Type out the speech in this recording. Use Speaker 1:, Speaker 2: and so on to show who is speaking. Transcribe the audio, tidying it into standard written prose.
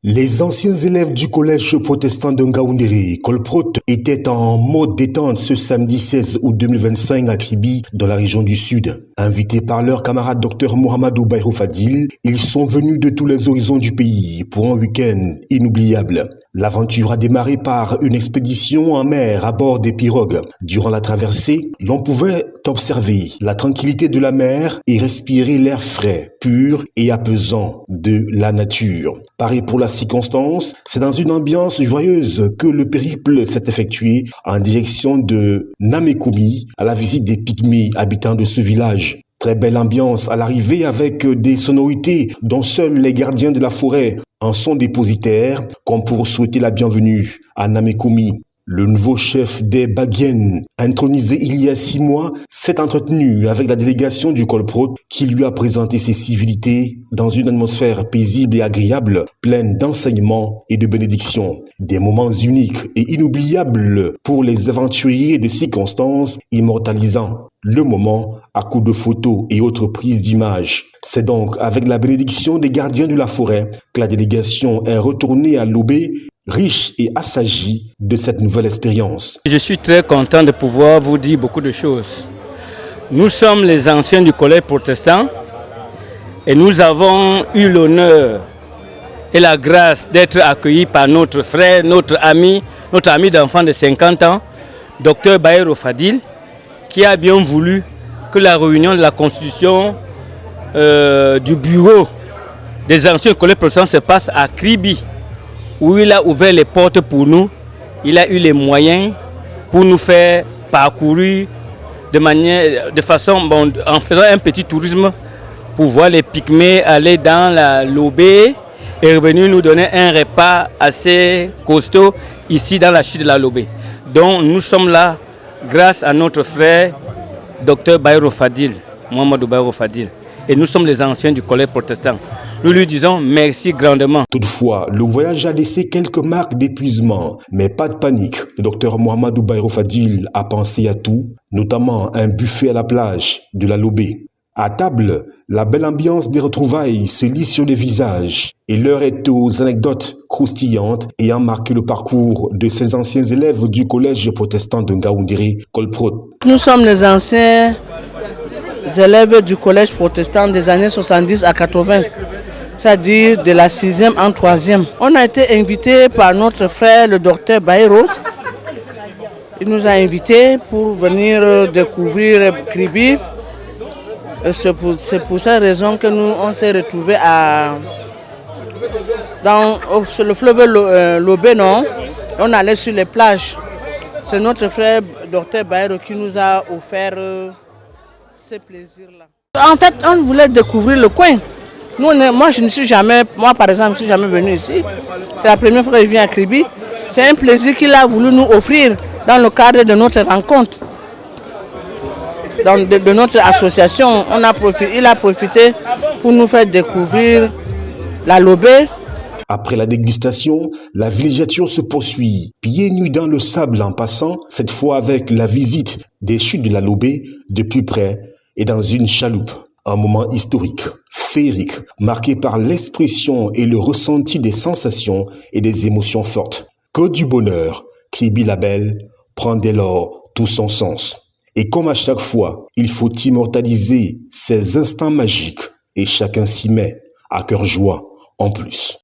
Speaker 1: Les anciens élèves du collège protestant de Ngaoundéré, Colprot, étaient en mode détente ce samedi 16 août 2025 à Kribi, dans la région du Sud. Invités par leur camarade Dr Mohamedou Bayrou Fadil, ils sont venus de tous les horizons du pays pour un week-end inoubliable. L'aventure a démarré par une expédition en mer à bord des pirogues. Durant la traversée, l'on pouvait observer la tranquillité de la mer et respirer l'air frais, pur et apaisant de la nature. Pareil pour la circonstance, c'est dans une ambiance joyeuse que le périple s'est effectué en direction de Namekoumi à la visite des pygmées habitants de ce village. Très belle ambiance à l'arrivée avec des sonorités dont seuls les gardiens de la forêt en sont dépositaires, comme pour souhaiter la bienvenue à Namekoumi. Le nouveau chef des Baguiennes, intronisé il y a 6 mois, s'est entretenu avec la délégation du Colprot qui lui a présenté ses civilités dans une atmosphère paisible et agréable, pleine d'enseignements et de bénédictions. Des moments uniques et inoubliables pour les aventuriers de circonstances, immortalisant le moment à coups de photos et autres prises d'images. C'est donc avec la bénédiction des gardiens de la forêt que la délégation est retournée à Lobé, riche et assagie de cette nouvelle expérience.
Speaker 2: Je suis très content de pouvoir vous dire beaucoup de choses. Nous sommes les anciens du collège protestant et nous avons eu l'honneur et la grâce d'être accueillis par notre frère, notre ami d'enfant de 50 ans, Dr Bayrou Fadil, qui a bien voulu que la réunion de la constitution du bureau des anciens collèges protestants se passe à Kribi, où il a ouvert les portes pour nous. Il a eu les moyens pour nous faire parcourir de façon, en faisant un petit tourisme pour voir les pygmées aller dans la Lobé et revenir nous donner un repas assez costaud ici dans la chute de la Lobé. Donc nous sommes là grâce à notre frère Dr Bayrou Fadil, Mohamedou Bayrou Fadil. Et nous sommes les anciens du collège protestant. Nous lui disons merci grandement.
Speaker 1: Toutefois, le voyage a laissé quelques marques d'épuisement, mais pas de panique. Le docteur Mohamedou Bayrou Fadil a pensé à tout, notamment un buffet à la plage de la Lobé. À table, la belle ambiance des retrouvailles se lit sur les visages et l'heure est aux anecdotes croustillantes ayant marqué le parcours de ces anciens élèves du collège protestant de Ngaoundéré, Colprot.
Speaker 3: Nous sommes les anciens élèves du collège protestant des années 70 à 80, c'est-à-dire de la 6e en 3e. On a été invités par notre frère, le docteur Bayrou. Il nous a invités pour venir découvrir Kribi. C'est pour cette raison que on s'est retrouvés sur le fleuve Lobé, non? On allait sur les plages. C'est notre frère, docteur Bayrou, qui nous a offert ces plaisirs-là. En fait, on voulait découvrir le coin. Moi, par exemple, je ne suis jamais venu ici. C'est la première fois que je viens à Kribi. C'est un plaisir qu'il a voulu nous offrir dans le cadre de notre rencontre. De notre association, il a profité pour nous faire découvrir la Lobé.
Speaker 1: Après la dégustation, la villégiature se poursuit, pieds nus dans le sable en passant, cette fois avec la visite des chutes de la Lobé de plus près et dans une chaloupe. Un moment historique, féerique, marqué par l'expression et le ressenti des sensations et des émotions fortes. Que du bonheur, Kribi la Belle prend dès lors tout son sens. Et comme à chaque fois, il faut immortaliser ces instants magiques et chacun s'y met à cœur joie en plus.